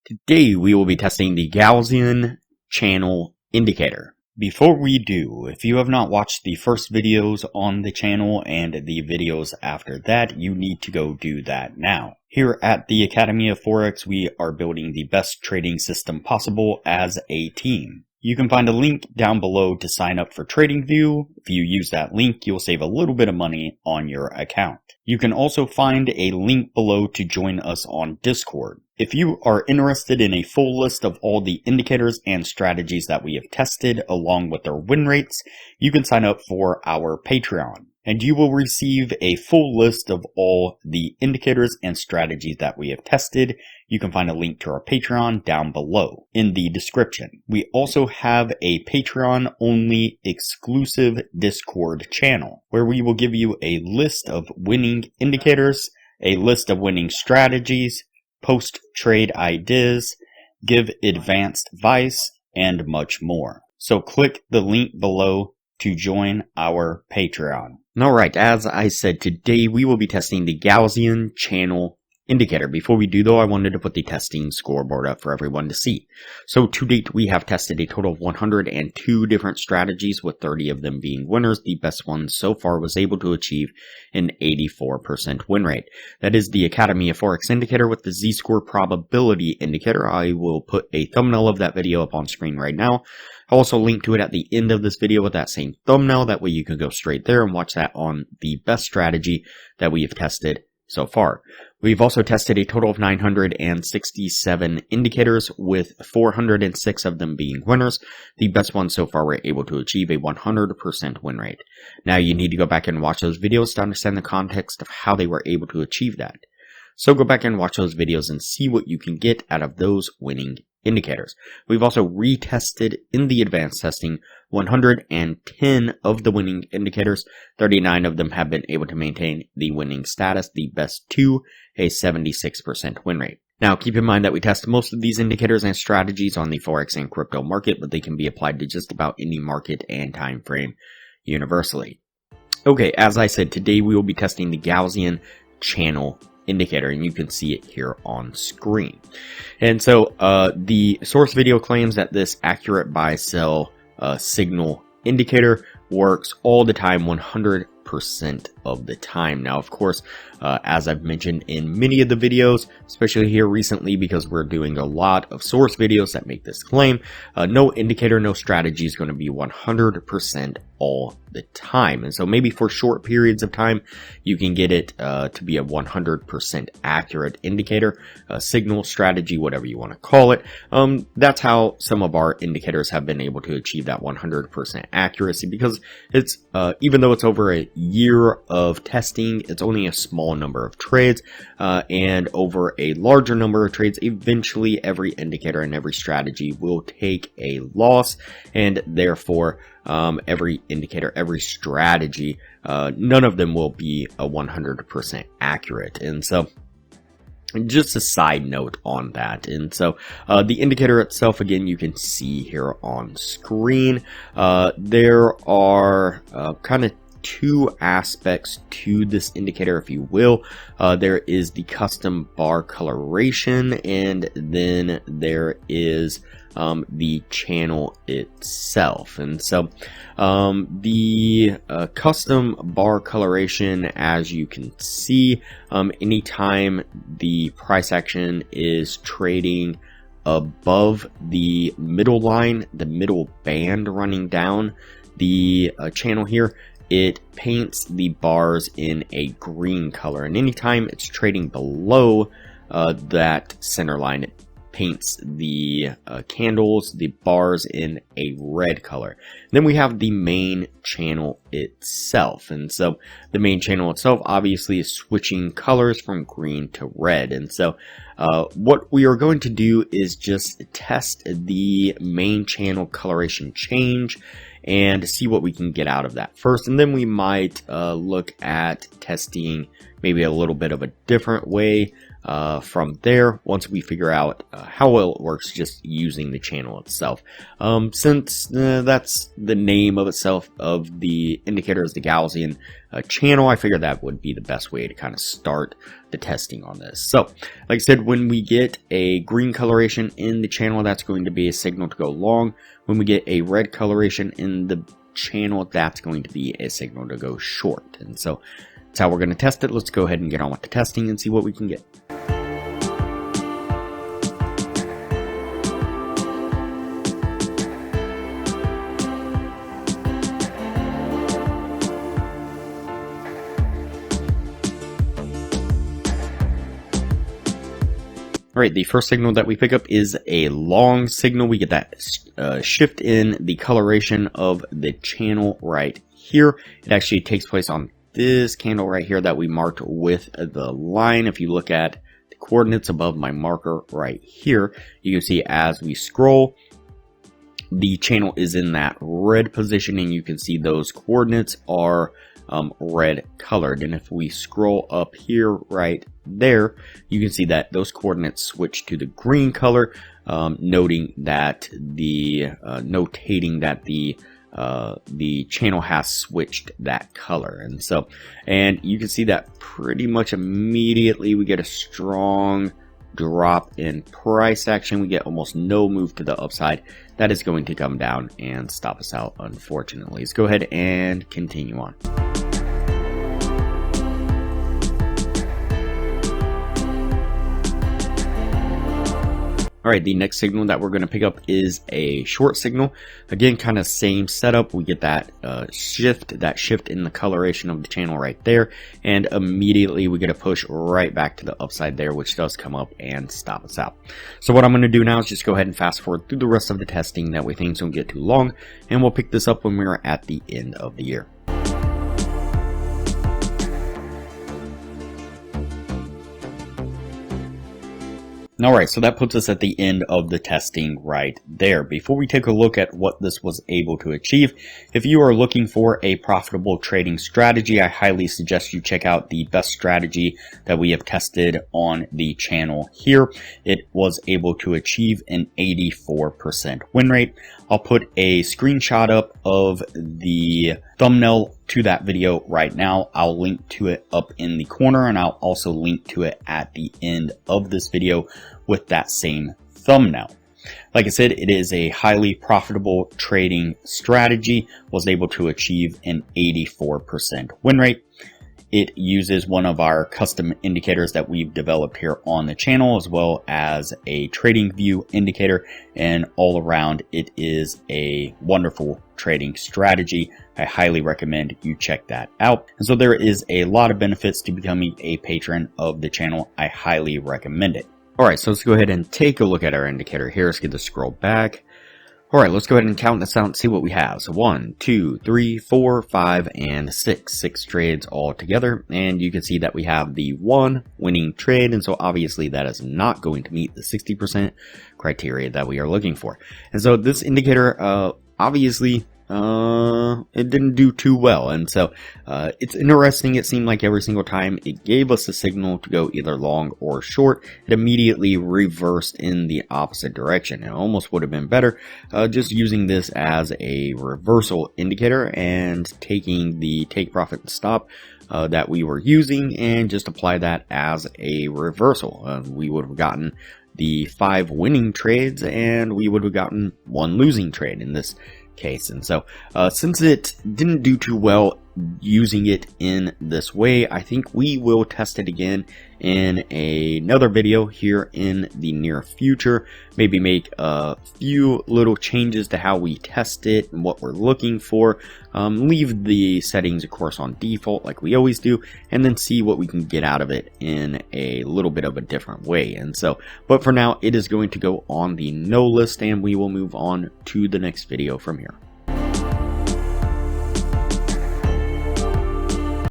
Today we will be testing the Gaussian channel indicator. Before we do, if you have not watched the first videos on the channel and the videos after that, you need to go do that now. Here at the Academy of Forex, we are building the best trading system possible as a team. You can find a link down below to sign up for TradingView. If you use that link, you'll save a little bit of money on your account. You can also find a link below to join us on Discord. If you are interested in a full list of all the indicators and strategies that we have tested along with their win rates, you can sign up for our Patreon. And you will receive a full list of all the indicators and strategies that we have tested. You can find a link to our Patreon down below in the description. We also have a Patreon only exclusive Discord channel where we will give you a list of winning indicators, a list of winning strategies, post trade ideas, give advanced advice, and much more. So click the link below to join our Patreon. Alright, as I said, today we will be testing the Gaussian channel indicator. Before we do though, I wanted to put the testing scoreboard up for everyone to see. So to date, we have tested a total of 102 different strategies, with 30 of them being winners. The best one so far was able to achieve an 84% win rate. That is the Academy of Forex indicator with the Z-score probability indicator. I will put a thumbnail of that video up on screen right now. I'll also link to it at the end of this video with that same thumbnail. That way you can go straight there and watch that on the best strategy that we have tested so far. We've also tested a total of 967 indicators, with 406 of them being winners. The best ones so far were able to achieve a 100% win rate. Now you need to go back and watch those videos to understand the context of how they were able to achieve that. So go back and watch those videos and see what you can get out of those winning indicators. We've also retested in the advanced testing 110 of the winning indicators. 39 of them have been able to maintain the winning status, the best two, a 76% win rate. Now keep in mind that we test most of these indicators and strategies on the Forex and crypto market, but they can be applied to just about any market and time frame universally. Okay, as I said, today we will be testing the Gaussian channel indicator, and you can see it here on screen. And so the source video claims that this accurate buy sell signal indicator works all the time, 100% of the time. Now, of course, as I've mentioned in many of the videos, especially here recently because we're doing a lot of source videos that make this claim, no indicator, no strategy is going to be 100% all the time. And so maybe for short periods of time, you can get it to be a 100% accurate indicator, signal, strategy, whatever you want to call it. That's how some of our indicators have been able to achieve that 100% accuracy, because it's even though it's over a year of testing, it's only a small number of trades, and over a larger number of trades, eventually every indicator and every strategy will take a loss, and therefore every indicator, every strategy, none of them will be a 100% accurate. And so just a side note on that. And so the indicator itself, again, you can see here on screen, there are kind of two aspects to this indicator, if you will. There is the custom bar coloration, and then there is the channel itself. And so the custom bar coloration, as you can see, anytime the price action is trading above the middle line, the middle band running down the channel here, it paints the bars in a green color. And anytime it's trading below that center line, it paints the candles, the bars, in a red color. Then we have the main channel itself. And so the main channel itself obviously is switching colors from green to red. And so what we are going to do is just test the main channel coloration change and see what we can get out of that first. And then we might look at testing maybe a little bit of a different way from there once we figure out how well it works just using the channel itself. Since that's the name of itself of the indicator is the Gaussian channel, I figured that would be the best way to kind of start the testing on this. So like I said, when we get a green coloration in the channel, that's going to be a signal to go long. When we get a red coloration in the channel, that's going to be a signal to go short. And so that's how we're going to test it. Let's go ahead and get on with the testing and see what we can get. Alright, the first signal that we pick up is a long signal. We get that shift in the coloration of the channel right here. It actually takes place on this candle right here that we marked with the line. If you look at the coordinates above my marker right here, you can see as we scroll, the channel is in that red position, and you can see those coordinates are red colored. And if we scroll up here right there, you can see that those coordinates switch to the green color, notating that the channel has switched that color. And you can see that pretty much immediately we get a strong drop in price action. We get almost no move to the upside. That is going to come down and stop us out, unfortunately. Let's go ahead and continue on. Alright, the next signal that we're going to pick up is a short signal. Again, kind of same setup. We get that shift in the coloration of the channel right there. And immediately we get a push right back to the upside there, which does come up and stop us out. So what I'm going to do now is just go ahead and fast forward through the rest of the testing. That way things don't get too long. And we'll pick this up when we're at the end of the year. Alright, so that puts us at the end of the testing right there. Before we take a look at what this was able to achieve, if you are looking for a profitable trading strategy, I highly suggest you check out the best strategy that we have tested on the channel here. It was able to achieve an 84% win rate. I'll put a screenshot up of the thumbnail to that video right now. I'll link to it up in the corner, and I'll also link to it at the end of this video with that same thumbnail. Like I said, it is a highly profitable trading strategy. Was able to achieve an 84% win rate. It uses one of our custom indicators that we've developed here on the channel, as well as a trading view indicator, and all around it is a wonderful trading strategy. I highly recommend you check that out. And so there is a lot of benefits to becoming a patron of the channel. I highly recommend it. Alright, so let's go ahead and take a look at our indicator here. Let's get the scroll back. Alright, let's go ahead and count this out and see what we have. So 1, 2, 3, 4, 5, and 6. 6 trades all together. And you can see that we have the one winning trade. And so obviously that is not going to meet the 60% criteria that we are looking for. And so this indicator, obviously, it didn't do too well. And so it's interesting. It seemed like every single time it gave us a signal to go either long or short, it immediately reversed in the opposite direction. It almost would have been better just using this as a reversal indicator and taking the take profit and stop that we were using and just apply that as a reversal. We would have gotten the 5 winning trades, and we would have gotten 1 losing trade in this case. And so since it didn't do too well using it in this way, I think we will test it again in another video here in the near future. Maybe make a few little changes to how we test it and what we're looking for. Leave the settings, of course, on default like we always do, and then see what we can get out of it in a little bit of a different way. And so, but for now, it is going to go on the no list, and we will move on to the next video from here.